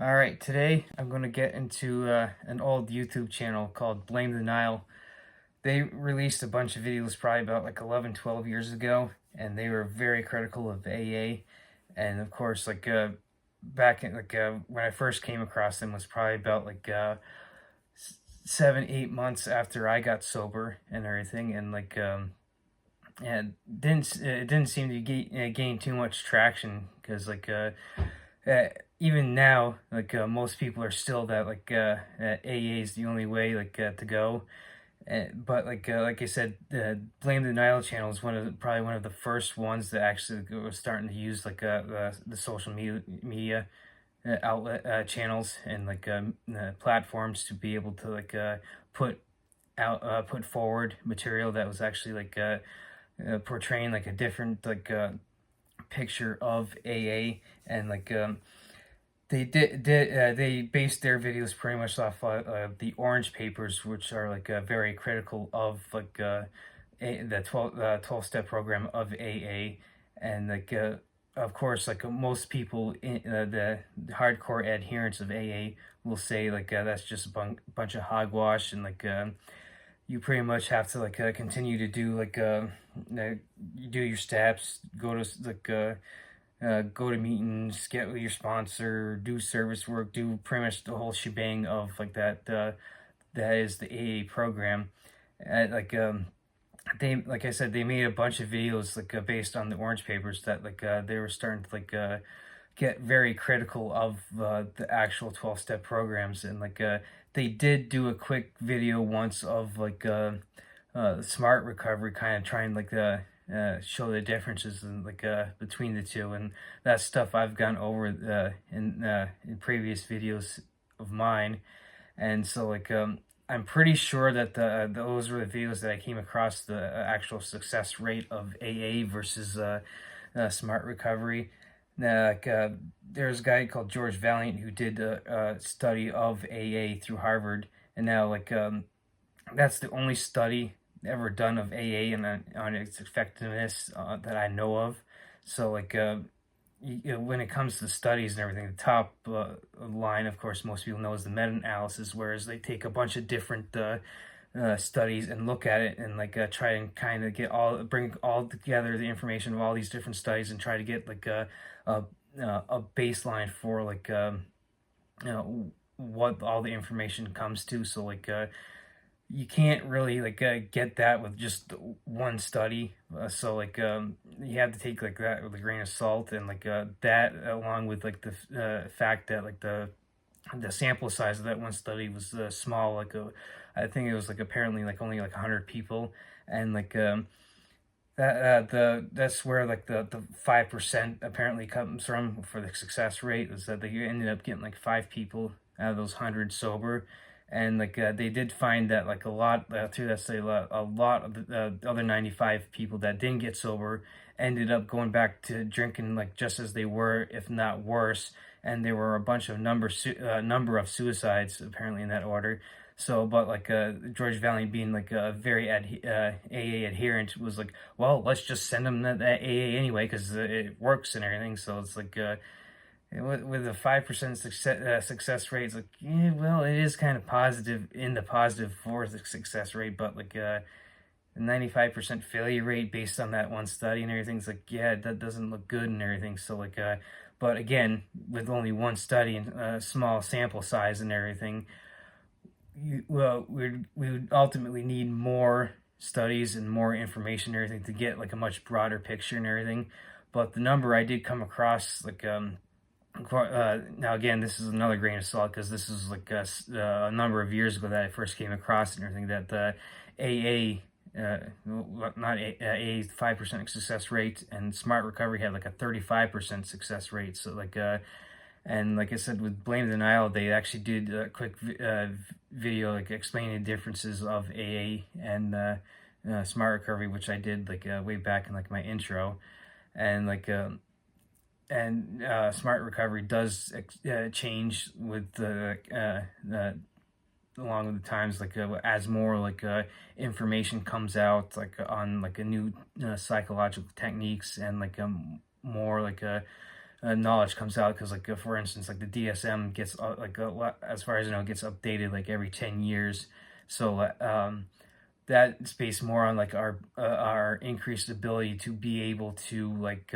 All right, today I'm going to get into an old YouTube channel called Blame the Nile. They released a bunch of videos probably about like 11, 12 years ago, and they were very critical of AA. And of course, back in when I first came across them was probably about 7, 8 months after I got sober and everything, and it didn't seem to gain too much traction because uh, even now, most people are still that AA is the only way to go. But like I said, Blame the Nile channel is probably one of the first ones that actually was starting to use the social media outlet channels and platforms to be able to put put forward material that was actually portraying like a different picture of AA. And they based their videos pretty much off the orange papers, which are very critical of the 12 step program of AA. And of course, most people the hardcore adherents of AA will say that's just a bunch of hogwash. And you pretty much have to continue to do you do your steps, go to go to meetings, get with your sponsor, do service work, do pretty much the whole shebang of that is the AA program. They like I said, they made a bunch of videos based on the orange papers that they were starting to get very critical of the actual 12 step programs. And they did do a quick video once of smart recovery, kind of trying show the differences in between the two. And that stuff I've gone over in previous videos of mine. And so I'm pretty sure that those were the videos that I came across the actual success rate of AA versus smart recovery. There's a guy called George Valiant who did a study of AA through Harvard, and now that's the only study ever done of AA and on its effectiveness that I know of. So when it comes to studies and everything, the top line, of course, most people know is the meta-analysis, whereas they take a bunch of different studies and look at it and try and kind of bring all together the information of all these different studies and try to get a baseline for what all the information comes to. So you can't really get that with just one study. You have to take that with a grain of salt. And that along with the fact that the sample size of that one study was small. I think it was apparently only 100 people. And that's where the 5% apparently comes from for the success rate, is that they ended up getting 5 people out of those 100 sober. And they did find that a lot through that study, a lot of the other 95 people that didn't get sober ended up going back to drinking just as they were, if not worse. And there were a bunch of number of suicides apparently in that order. So, but George Valiant being a very AA adherent was well, let's just send them that AA anyway because it works and everything. So it's with a 5% success rate, it's well, it is kind of positive in the positive for the success rate, but a 95% failure rate based on that one study and everything's yeah, that doesn't look good and everything. So but again, with only one study and a small sample size and everything, we would ultimately need more studies and more information and everything to get a much broader picture and everything. But the number I did come across now again, this is another grain of salt because this is a number of years ago that I first came across and everything, that the AA not AA 5% success rate, and smart recovery had a 35% success rate. So and like I said, with Blame the Nile, they actually did a quick video explaining the differences of AA and smart recovery, which I did way back in my intro. And smart recovery does change with along with the times, as more information comes out on a new psychological techniques, and more knowledge comes out, because like for instance, like the DSM gets like a lot, as far as I know, gets updated like every 10 years. So that's based more on like our increased ability to be able to like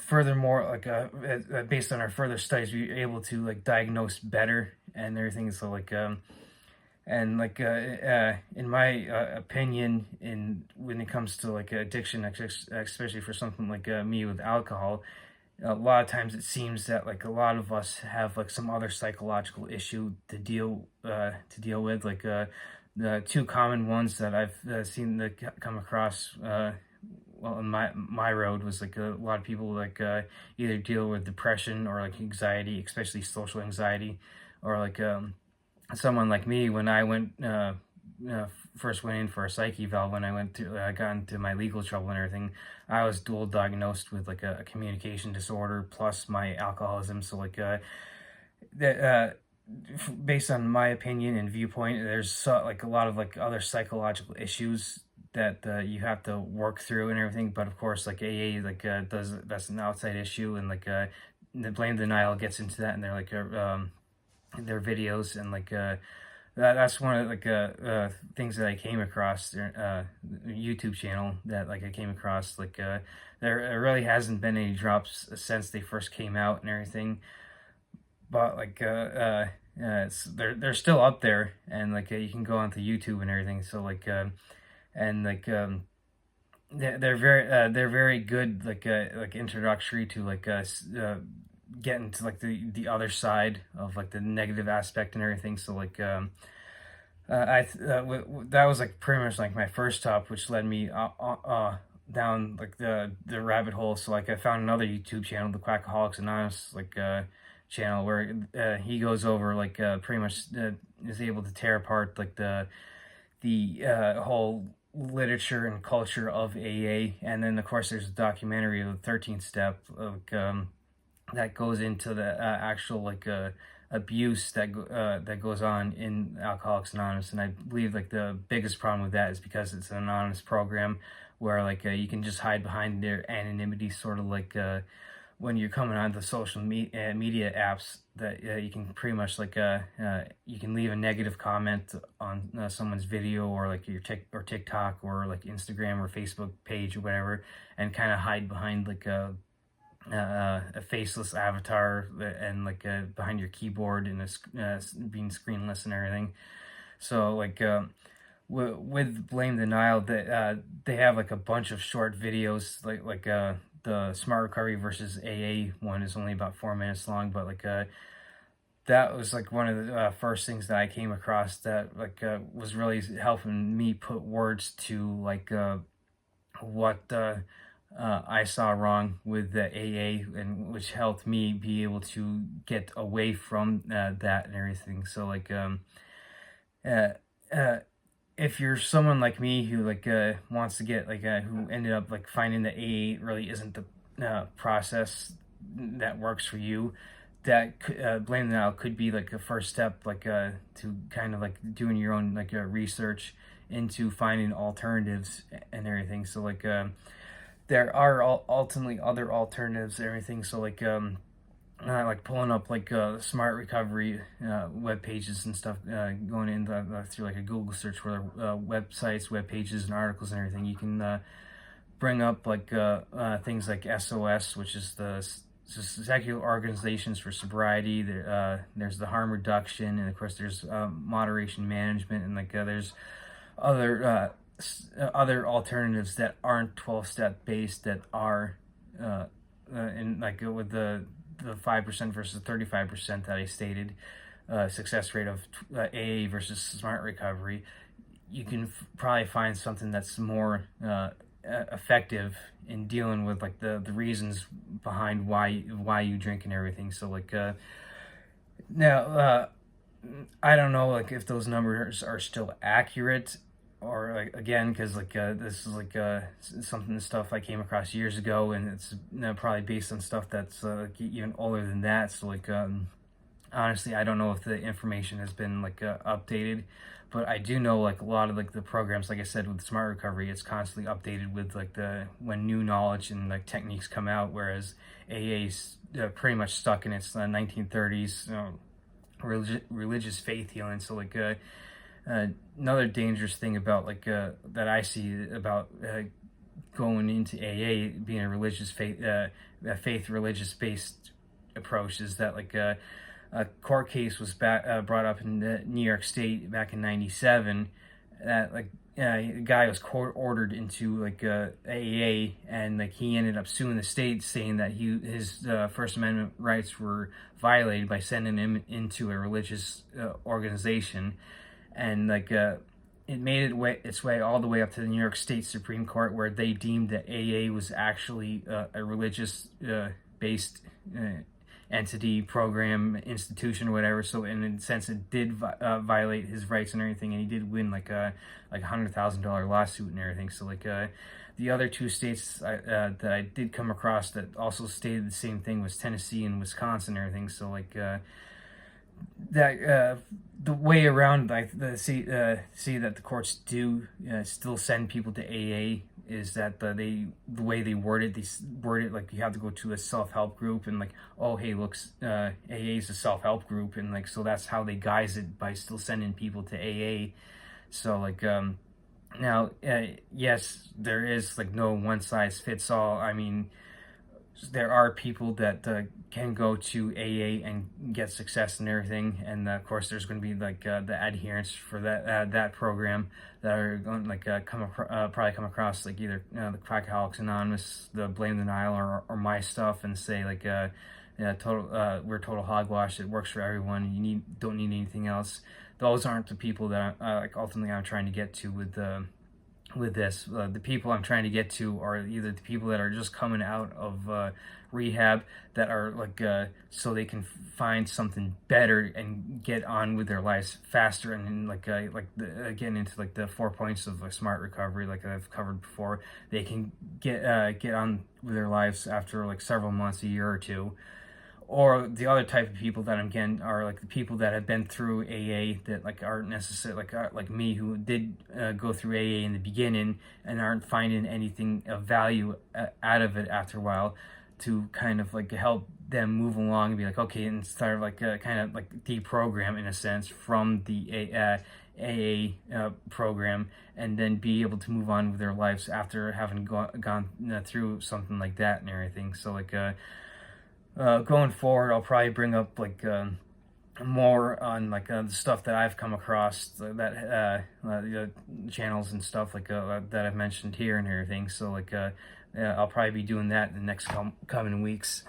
furthermore, like based on our further studies, we are able to like diagnose better and everything. So like and like in my opinion, in when it comes to like addiction, especially for something like me with alcohol, a lot of times it seems that like a lot of us have like some other psychological issue to deal with. Like the two common ones that I've seen that come across well in my road was like a lot of people like either deal with depression or like anxiety, especially social anxiety, or like someone like me when I went uh, first went in for a psych eval, when I went to got into my legal trouble and everything, I was dual diagnosed with like a communication disorder plus my alcoholism. So like that based on my opinion and viewpoint, there's like a lot of like other psychological issues that you have to work through and everything. But of course, like AA like does that's an outside issue, and like the blame denial gets into that, and they're like their videos, and like that's one of like things that I came across YouTube channel that like I came across like there really hasn't been any drops since they first came out and everything, but like they're still up there, and like you can go onto YouTube and everything. So like and like they're very good like introductory to like getting to like the other side of like the negative aspect and everything. So like that was like pretty much like my first stop, which led me down like the rabbit hole. So like I found another YouTube channel, the Quackaholics Anonymous like channel, where he goes over like pretty much is able to tear apart like the whole literature and culture of AA. And then of course there's a documentary of the 13th step, like that goes into the actual like abuse that goes on in Alcoholics Anonymous. And I believe like the biggest problem with that is because it's an anonymous program where like you can just hide behind their anonymity, sort of like when you're coming on the social media apps, that you can pretty much like you can leave a negative comment on someone's video, or like your TikTok or like Instagram or Facebook page or whatever, and kind of hide behind like a faceless avatar, and like behind your keyboard, and being screenless and everything. So like with Blame Denial, that they have like a bunch of short videos, like the Smart Recovery versus AA one is only about 4 minutes long, but like that was like one of the first things that I came across that like was really helping me put words to like what I saw wrong with the AA, and which helped me be able to get away from that and everything. So like uh, uh, if you're someone like me who like wants to get like who ended up like finding that AA really isn't the process that works for you, that Blame Denial could be like a first step, like to kind of like doing your own like research into finding alternatives and everything. So like there are ultimately other alternatives and everything. So like pulling up like smart recovery web pages and stuff, going in through like a Google search for websites, web pages, and articles and everything. You can bring up like things like SOS, which is the secular organizations for sobriety. There's the harm reduction, and of course there's moderation management, and like there's other other alternatives that aren't 12-step based, that are in like with the 5% versus 35% that I stated, success rate of AA versus smart recovery. You can probably find something that's more effective in dealing with like the reasons behind why you drink and everything. So like now I don't know like if those numbers are still accurate, or like again, because like this is like something stuff I came across years ago, and it's probably based on stuff that's like even older than that. So like Honestly, I don't know if the information has been like updated, but I do know like a lot of like the programs, like I said, with smart recovery, it's constantly updated with like the when new knowledge and like techniques come out, whereas AA's pretty much stuck in its 1930s religious faith healing. So like another dangerous thing about like that I see about going into AA being a religious faith, faith religious based approach is that like a court case was brought up in New York State back in '97 that like a guy was court ordered into like AAA, and like he ended up suing the state, saying that his First Amendment rights were violated by sending him into a religious organization, and like it made its way all the way up to the New York State Supreme Court, where they deemed that AA was actually a religious based entity, program, institution, or whatever. So in a sense, it did violate his rights and everything, and he did win like $100,000 lawsuit and everything. So like the other two states that I did come across that also stated the same thing was Tennessee and Wisconsin and everything. So like that the way around like see that the courts do still send people to AA is that the way they word it like you have to go to a self-help group, and like, oh hey, looks AA is a self-help group, and like so that's how they guise it by still sending people to AA. So like now yes, there is like no one size fits all. I mean, there are people that can go to AA and get success and everything, and of course, there's going to be like the adherents for that program that are going to like probably come across like either the Alcoholics Anonymous, the Blame the Nile, or my stuff, and say like yeah, we're total hogwash. It works for everyone. You don't need anything else. Those aren't the people that like ultimately I'm trying to get to with this. The people I'm trying to get to are either the people that are just coming out of rehab, that are like so they can find something better and get on with their lives faster, and then getting into like the 4 points of like smart recovery, like I've covered before. They can get on with their lives after like several months, a year or two. Or the other type of people that I'm getting are like the people that have been through AA, that like aren't necessarily like me, who did go through AA in the beginning and aren't finding anything of value out of it after a while, to kind of like help them move along and be like, okay, and start like kind of like deprogram in a sense from the AA program, and then be able to move on with their lives after having gone through something like that and everything. So like going forward, I'll probably bring up like more on like the stuff that I've come across, that the channels and stuff like that I've mentioned here and everything. So like I'll probably be doing that in the next coming weeks.